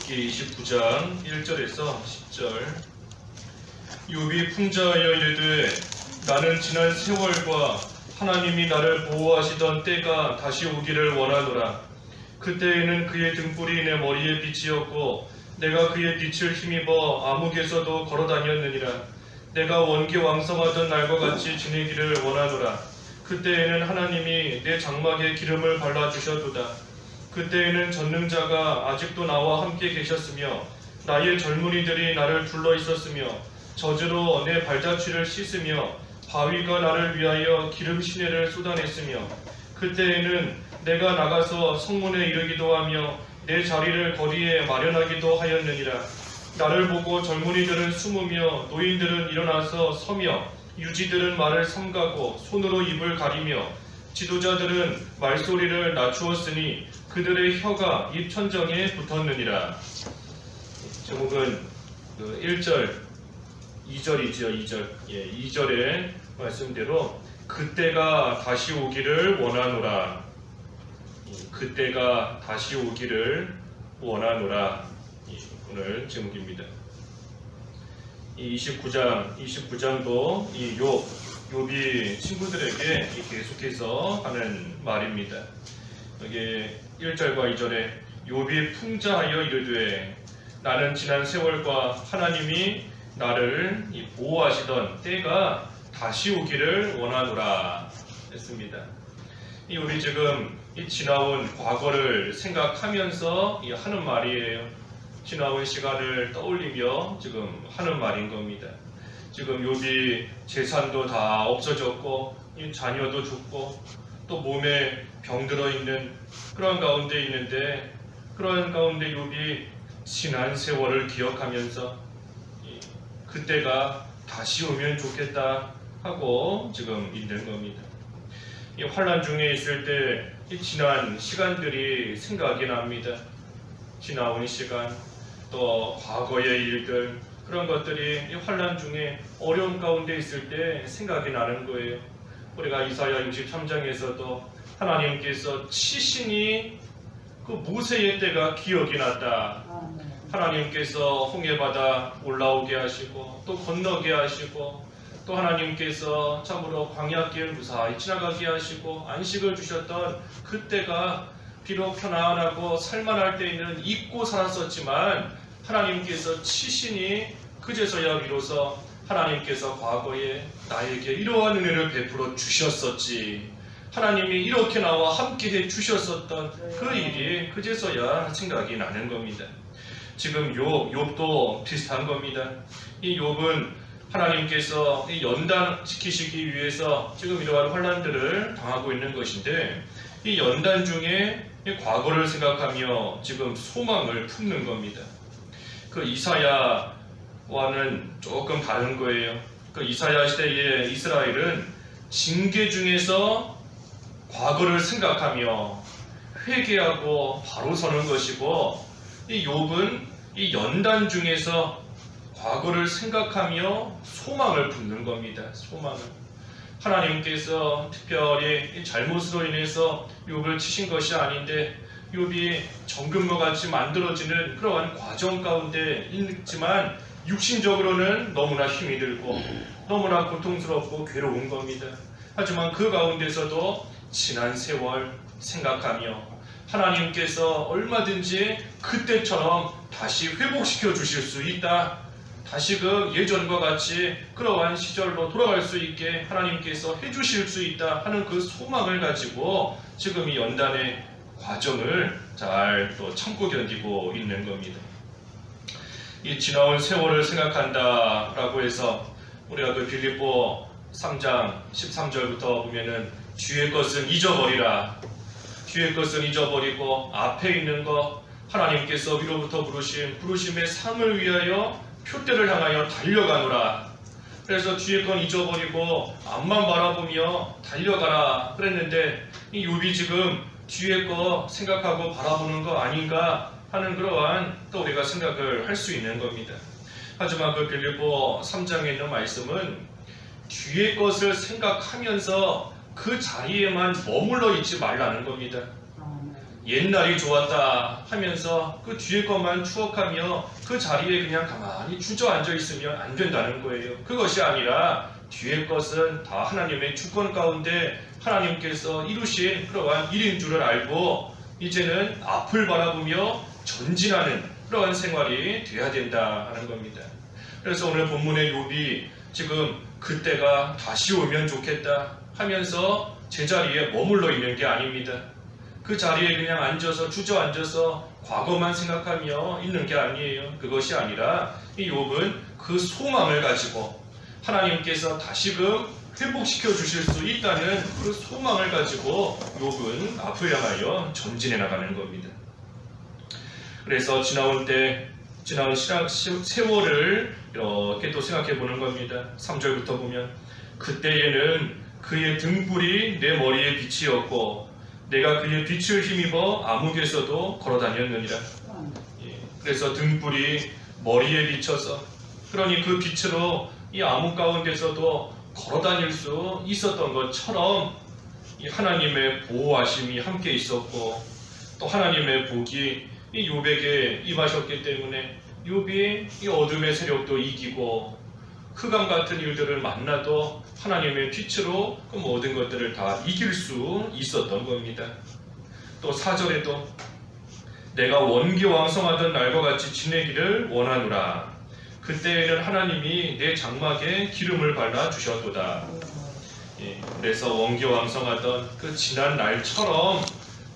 욥기 29장 1절에서 10절. 욥이 풍자하여 이르되 나는 지난 세월과 하나님이 나를 보호하시던 때가 다시 오기를 원하노라. 그때에는 그의 등불이 내 머리에 빛이었고 내가 그의 빛을 힘입어 암흑에서도 걸어다녔느니라. 내가 원기왕성하던 날과 같이 지내기를 원하노라. 그때에는 하나님이 내 장막에 기름을 발라주셨도다. 그때에는 전능자가 아직도 나와 함께 계셨으며 나의 젊은이들이 나를 둘러 있었으며 젖으로 내 발자취를 씻으며 바위가 나를 위하여 기름 시내를 쏟아냈으며 그때에는 내가 나가서 성문에 이르기도 하며 내 자리를 거리에 마련하기도 하였느니라. 나를 보고 젊은이들은 숨으며 노인들은 일어나서 서며 유지들은 말을 삼가고 손으로 입을 가리며 지도자들은 말소리를 낮추었으니 그들의 혀가 입 천정에 붙었느니라. 제목은 1절, 2절이죠. 2절. 2절의 말씀대로 그때가 다시 오기를 원하노라. 그때가 다시 오기를 원하노라. 오늘 제목입니다. 이 29장도 이 욥이 친구들에게 계속해서 하는 말입니다. 여기 1절과 2절에 욥이 풍자하여 이르되 나는 지난 세월과 하나님이 나를 보호하시던 때가 다시 오기를 원하노라 했습니다. 이 욥이 지금 이 지나온 과거를 생각하면서 하는 말이에요. 지나온 시간을 떠올리며 지금 하는 말인 겁니다. 지금 욥이 재산도 다 없어졌고 자녀도 죽고 또 몸에 병들어 있는 그런 가운데 있는데 그런 가운데 욥이 지난 세월을 기억하면서 그때가 다시 오면 좋겠다 하고 지금 있는 겁니다. 이 환난 중에 있을 때 이 지난 시간들이 생각이 납니다. 지나온 시간 또 과거의 일들 그런 것들이 이 환난 중에 어려움 가운데 있을 때 생각이 나는 거예요. 우리가 이사야 63장에서도 하나님께서 치신이 그 모세의 때가 기억이 났다. 하나님께서 홍해바다 올라오게 하시고 또 건너게 하시고 또 하나님께서 참으로 광야길 무사히 지나가게 하시고 안식을 주셨던 그때가 비록 편안하고 살만할 때에는 잊고 살았었지만 하나님께서 치시니 그제서야 비로소 하나님께서 과거에 나에게 이러한 은혜를 베풀어 주셨었지. 하나님이 이렇게 나와 함께해 주셨었던 그 일이 그제서야 생각이 나는 겁니다. 지금 욥도 비슷한 겁니다. 이 욥은 하나님께서 연단시키시기 위해서 지금 이러한 환난들을 당하고 있는 것인데 이 연단 중에 과거를 생각하며 지금 소망을 품는 겁니다. 그 이사야와는 조금 다른 거예요. 그 이사야 시대의 이스라엘은 징계 중에서 과거를 생각하며 회개하고 바로 서는 것이고 이 욥은 이 연단 중에서 과거를 생각하며 소망을 품는 겁니다. 소망을. 하나님께서 특별히 잘못으로 인해서 욥을 치신 것이 아닌데 욥이 정금과 같이 만들어지는 그러한 과정 가운데 있지만 육신적으로는 너무나 힘이 들고 너무나 고통스럽고 괴로운 겁니다. 하지만 그 가운데서도 지난 세월 생각하며 하나님께서 얼마든지 그때처럼 다시 회복시켜 주실 수 있다. 다시 그 예전과 같이 그러한 시절로 돌아갈 수 있게 하나님께서 해주실 수 있다 하는 그 소망을 가지고 지금 이 연단의 과정을 잘 또 참고 견디고 있는 겁니다. 이 지나온 세월을 생각한다라고 해서 우리가 그 빌립보 3장 13절부터 보면은 뒤의 것은 잊어버리라. 뒤의 것은 잊어버리고 앞에 있는 것 하나님께서 위로부터 부르심의 상을 위하여 표대를 향하여 달려가노라. 그래서 뒤에 건 잊어버리고 앞만 바라보며 달려가라 그랬는데 이 욥이 지금 뒤에 거 생각하고 바라보는 거 아닌가 하는 그러한 또 우리가 생각을 할 수 있는 겁니다. 하지만 그 빌립보 3장에 있는 말씀은 뒤의 것을 생각하면서 그 자리에만 머물러 있지 말라는 겁니다. 옛날이 좋았다 하면서 그 뒤에 것만 추억하며 그 자리에 그냥 가만히 주저앉아 있으면 안 된다는 거예요. 그것이 아니라 뒤에 것은 다 하나님의 주권 가운데 하나님께서 이루신 그러한 일인 줄을 알고 이제는 앞을 바라보며 전진하는 그러한 생활이 돼야 된다 하는 겁니다. 그래서 오늘 본문의 욥이 지금 그때가 다시 오면 좋겠다 하면서 제자리에 머물러 있는 게 아닙니다. 그 자리에 그냥 앉아서 주저앉아서 과거만 생각하며 있는 게 아니에요. 그것이 아니라 이 욥은 그 소망을 가지고 하나님께서 다시금 회복시켜 주실 수 있다는 그 소망을 가지고 욥은 앞을 향하여 전진해 나가는 겁니다. 그래서 지나온 세월을 이렇게 또 생각해 보는 겁니다. 3절부터 보면 그때에는 그의 등불이 내 머리에 빛이었고 내가 그의 빛을 힘입어 암흑에서도 걸어다녔느니라. 그래서 등불이 머리에 비쳐서 그러니 그 빛으로 이 암흑 가운데서도 걸어다닐 수 있었던 것처럼 이 하나님의 보호하심이 함께 있었고 또 하나님의 복이 이 욥에게 임하셨기 때문에 욥이 이 어둠의 세력도 이기고 흑암 같은 일들을 만나도 하나님의 빛으로 그 모든 것들을 다 이길 수 있었던 겁니다. 또 4절에도 내가 원기왕성하던 날과 같이 지내기를 원하노라. 그때에는 하나님이 내 장막에 기름을 발라 주셨도다. 그래서 원기왕성하던 그 지난 날처럼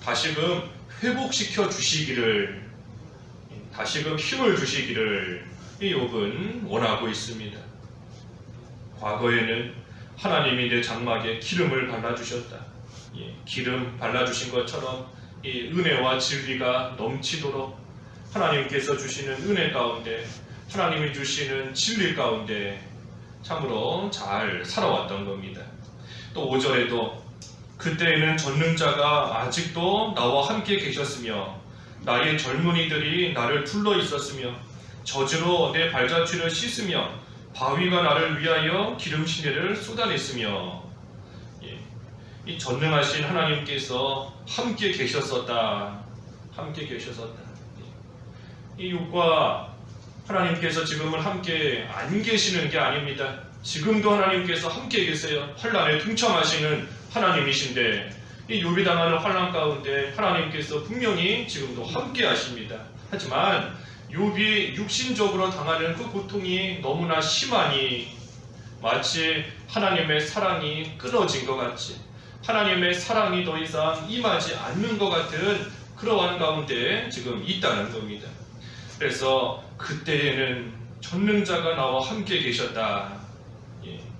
다시금 회복시켜 주시기를, 다시금 힘을 주시기를 이 욥은 원하고 있습니다. 과거에는 하나님이 내 장막에 기름을 발라주셨다. 기름 발라주신 것처럼 이 은혜와 진리가 넘치도록 하나님께서 주시는 은혜 가운데 하나님이 주시는 진리 가운데 참으로 잘 살아왔던 겁니다. 또 5절에도 그때에는 전능자가 아직도 나와 함께 계셨으며 나의 젊은이들이 나를 둘러 있었으며 젖으로 내 발자취를 씻으며 바위가 나를 위하여 기름 시내를 쏟아냈으며 이 전능하신 하나님께서 함께 계셨었다. 함께 계셨었다. 이 욥과 하나님께서 지금은 함께 안 계시는 게 아닙니다. 지금도 하나님께서 함께 계세요. 환난에 동참하시는 하나님이신데 이 욥이 당하는 환난 가운데 하나님께서 분명히 지금도 함께 하십니다. 하지만 욥이 육신적으로 당하는 그 고통이 너무나 심하니 마치 하나님의 사랑이 끊어진 것 같이 하나님의 사랑이 더 이상 임하지 않는 것 같은 그러한 가운데 지금 있다는 겁니다. 그래서 그때에는 전능자가 나와 함께 계셨다.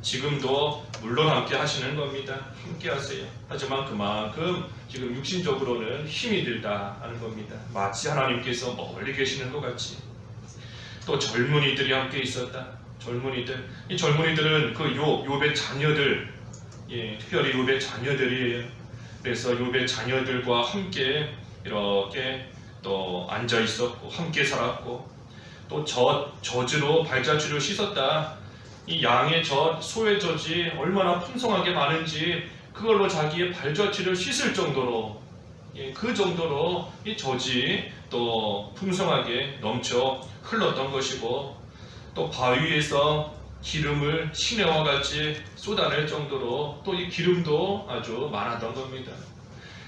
지금도 물론 함께 하시는 겁니다. 함께 하세요. 하지만 그만큼 지금 육신적으로는 힘이 들다 하는 겁니다. 마치 하나님께서 멀리 계시는 것 같이. 또 젊은이들이 함께 있었다. 젊은이들. 이 젊은이들은 그 욥의 자녀들, 특별히 욥의 자녀들이에요. 그래서 욥의 자녀들과 함께 이렇게 또 앉아 있었고 함께 살았고 또 젖으로 발자취를 씻었다. 이 양의 젖, 소의 젖이 얼마나 풍성하게 많은지 그걸로 자기의 발자취를 씻을 정도로 그 정도로 이 젖이 또 풍성하게 넘쳐 흘렀던 것이고 또 바위에서 기름을 시내와 같이 쏟아낼 정도로 또 이 기름도 아주 많았던 겁니다.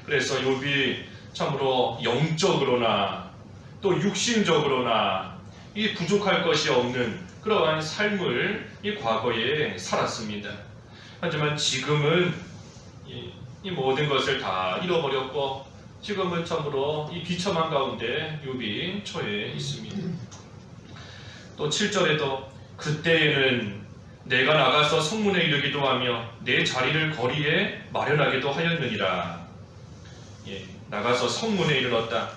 그래서 욥이 참으로 영적으로나 또 육신적으로나 이 부족할 것이 없는 그러한 삶을 이 과거에 살았습니다. 하지만 지금은 이 모든 것을 다 잃어버렸고 지금은 참으로 이 비참한 가운데 욥이 처해 있습니다. 또 7절에도 그때에는 내가 나가서 성문에 이르기도 하며 내 자리를 거리에 마련하기도 하였느니라. 나가서 성문에 이르렀다.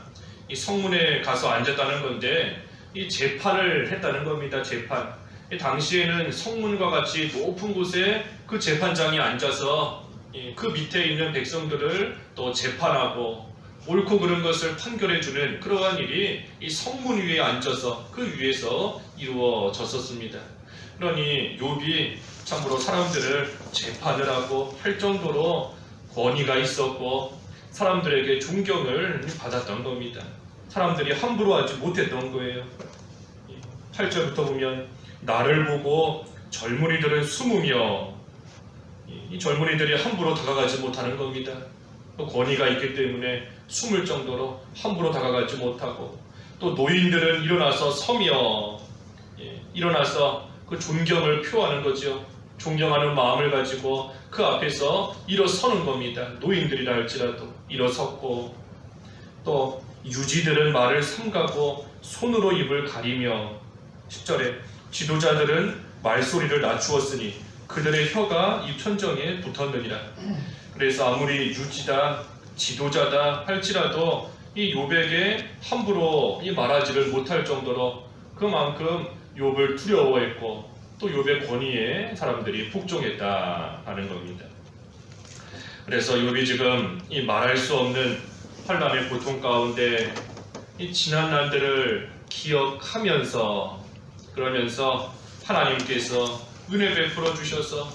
이 성문에 가서 앉았다는 건데 이 재판을 했다는 겁니다. 재판. 당시에는 성문과 같이 높은 곳에 그 재판장이 앉아서 그 밑에 있는 백성들을 또 재판하고 옳고 그른 것을 판결해주는 그러한 일이 이 성문 위에 앉아서 그 위에서 이루어졌었습니다. 그러니 욥이 참으로 사람들을 재판을 하고 할 정도로 권위가 있었고 사람들에게 존경을 받았던 겁니다. 사람들이 함부로 하지 못했던 거예요. 8절부터 보면 나를 보고 젊은이들은 숨으며, 이 젊은이들이 함부로 다가가지 못하는 겁니다. 또 권위가 있기 때문에 숨을 정도로 함부로 다가가지 못하고, 또 노인들은 일어나서 서며, 일어나서 그 존경을 표하는 거죠. 존경하는 마음을 가지고 그 앞에서 일어서는 겁니다. 노인들이라 할지라도 일어섰고, 또 유지들은 말을 삼가고 손으로 입을 가리며, 10절에 지도자들은 말소리를 낮추었으니 그들의 혀가 이 편정에 붙었느니라. 그래서 아무리 유지다 지도자다 할지라도 이 욥에게 함부로 이 말하지를 못할 정도로 그만큼 욥을 두려워했고, 또 욥의 권위에 사람들이 복종했다 하는 겁니다. 그래서 욥이 지금 이 말할 수 없는 환난의 고통 가운데 이 지난 날들을 기억하면서, 그러면서 하나님께서 은혜 베풀어 주셔서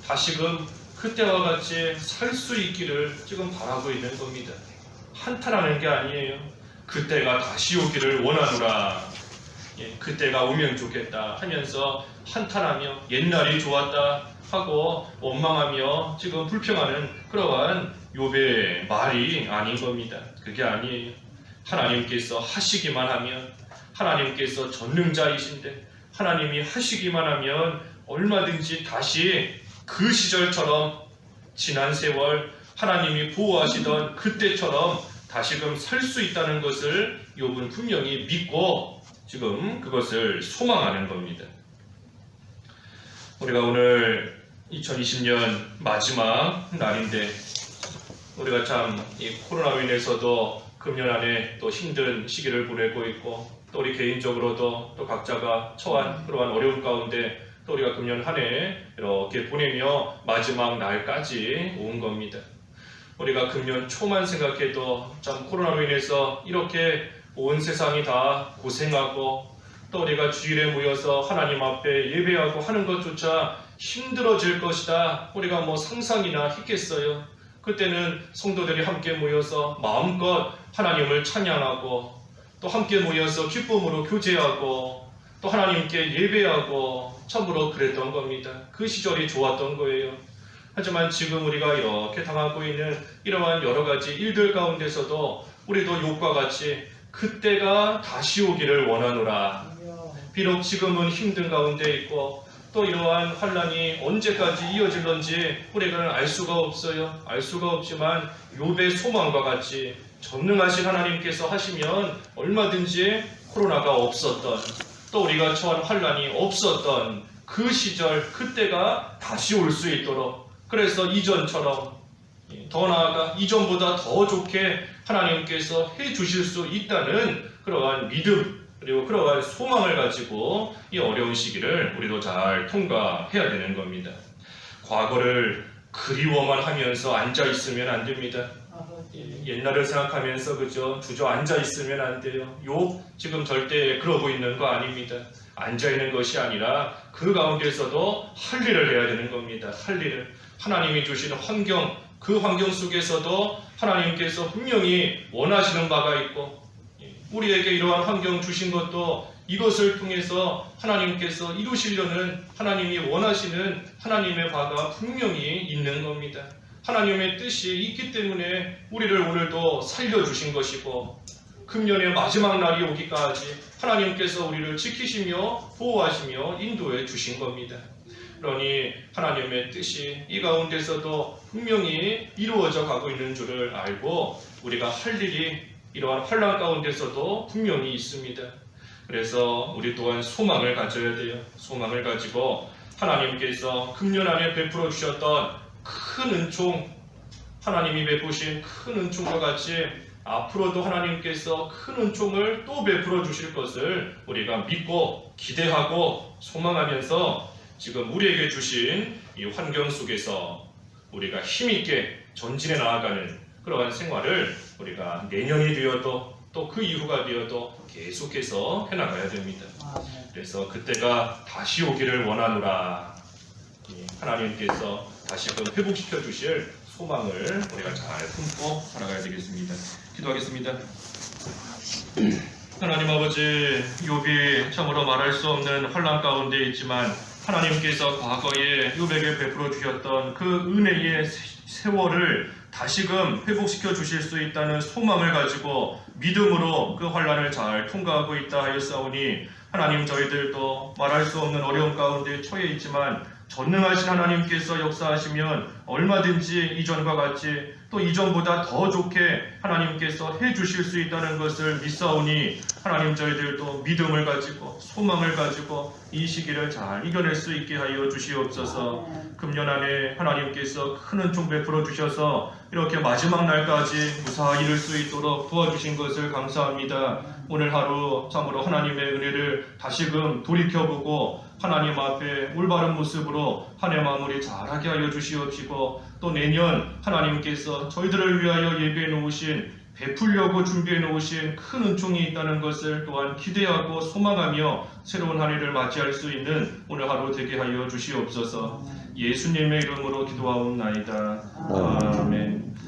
다시금 그때와 같이 살 수 있기를 지금 바라고 있는 겁니다. 한탄하는 게 아니에요. 그때가 다시 오기를 원하노라. 그때가 오면 좋겠다 하면서 한탄하며 옛날이 좋았다 하고 원망하며 지금 불평하는 그러한 욥의 말이 아닌 겁니다. 그게 아니에요. 하나님께서 하시기만 하면, 하나님께서 전능자이신데 하나님이 하시기만 하면 얼마든지 다시 그 시절처럼, 지난 세월 하나님이 보호하시던 그때처럼 다시금 살 수 있다는 것을 욥은 분명히 믿고 지금 그것을 소망하는 겁니다. 우리가 오늘 2020년 마지막 날인데, 우리가 참 이 코로나로 인해서도 금년 안에 또 힘든 시기를 보내고 있고, 또 우리 개인적으로도 또 각자가 처한 그러한 어려움 가운데 또 우리가 금년 한 해 이렇게 보내며 마지막 날까지 온 겁니다. 우리가 금년 초만 생각해도 참 코로나로 인해서 이렇게 온 세상이 다 고생하고, 또 우리가 주일에 모여서 하나님 앞에 예배하고 하는 것조차 힘들어질 것이다, 우리가 뭐 상상이나 했겠어요. 그때는 성도들이 함께 모여서 마음껏 하나님을 찬양하고, 또 함께 모여서 기쁨으로 교제하고, 또 하나님께 예배하고 참으로 그랬던 겁니다. 그 시절이 좋았던 거예요. 하지만 지금 우리가 이렇게 당하고 있는 이러한 여러 가지 일들 가운데서도 우리도 욥과 같이 그때가 다시 오기를 원하노라. 비록 지금은 힘든 가운데 있고, 또 이러한 환난이 언제까지 이어질런지 우리가 알 수가 없어요. 알 수가 없지만 욥의 소망과 같이 전능하신 하나님께서 하시면 얼마든지 코로나가 없었던, 또 우리가 처한 환난이 없었던 그 시절, 그때가 다시 올 수 있도록, 그래서 이전처럼, 더 나아가 이전보다 더 좋게 하나님께서 해주실 수 있다는 그러한 믿음, 그리고 그러한 소망을 가지고 이 어려운 시기를 우리도 잘 통과해야 되는 겁니다. 과거를 그리워만 하면서 앉아 있으면 안 됩니다. 옛날을 생각하면서 그저 앉아 있으면 안 돼요. 욥 지금 절대 그러고 있는 거 아닙니다. 앉아 있는 것이 아니라 그 가운데서도 할 일을 해야 되는 겁니다. 할 일을, 하나님이 주신 환경, 그 환경 속에서도 하나님께서 분명히 원하시는 바가 있고, 우리에게 이러한 환경 주신 것도 이것을 통해서 하나님께서 이루시려는, 하나님이 원하시는 하나님의 바가 분명히 있는 겁니다. 하나님의 뜻이 있기 때문에 우리를 오늘도 살려주신 것이고, 금년의 마지막 날이 오기까지 하나님께서 우리를 지키시며 보호하시며 인도해 주신 겁니다. 그러니 하나님의 뜻이 이 가운데서도 분명히 이루어져 가고 있는 줄을 알고, 우리가 할 일이 이러한 환난 가운데서도 분명히 있습니다. 그래서 우리 또한 소망을 가져야 돼요. 소망을 가지고 하나님께서 금년 안에 베풀어 주셨던 큰 은총, 하나님이 베푸신 큰 은총과 같이 앞으로도 하나님께서 큰 은총을 또 베풀어 주실 것을 우리가 믿고 기대하고 소망하면서 지금 우리에게 주신 이 환경 속에서 우리가 힘있게 전진해 나아가는 그러한 생활을 우리가 내년이 되어도 또 그 이후가 되어도 계속해서 해나가야 됩니다. 그래서 그때가 다시 오기를 원하노라. 하나님께서 다시금 회복시켜 주실 소망을 우리가 잘 품고 살아가야 되겠습니다. 기도하겠습니다. 하나님 아버지, 욥이 참으로 말할 수 없는 혼란 가운데 있지만 하나님께서 과거에 욥에게 베풀어 주셨던 그 은혜의 세월을 다시금 회복시켜 주실 수 있다는 소망을 가지고 믿음으로 그 환란을 잘 통과하고 있다 하였사오니 하나님, 저희들도 말할 수 없는 어려움 가운데 처해 있지만 전능하신 하나님께서 역사하시면 얼마든지 이전과 같이 또 이전보다 더 좋게 하나님께서 해주실 수 있다는 것을 믿사오니 하나님, 저희들도 믿음을 가지고 소망을 가지고 이 시기를 잘 이겨낼 수 있게 하여 주시옵소서. 금년 안에 하나님께서 큰 은총 베풀어 주셔서 이렇게 마지막 날까지 무사히 이룰 수 있도록 도와주신 것을 감사합니다. 오늘 하루 참으로 하나님의 은혜를 다시금 돌이켜보고 하나님 앞에 올바른 모습으로 한 해 마무리 잘하게 하여 주시옵시고, 또 내년 하나님께서 저희들을 위하여 예배해 놓으신, 베풀려고 준비해 놓으신 큰 은총이 있다는 것을 또한 기대하고 소망하며 새로운 한 해를 맞이할 수 있는 오늘 하루 되게 하여 주시옵소서. 예수님의 이름으로 기도하옵나이다. 아멘.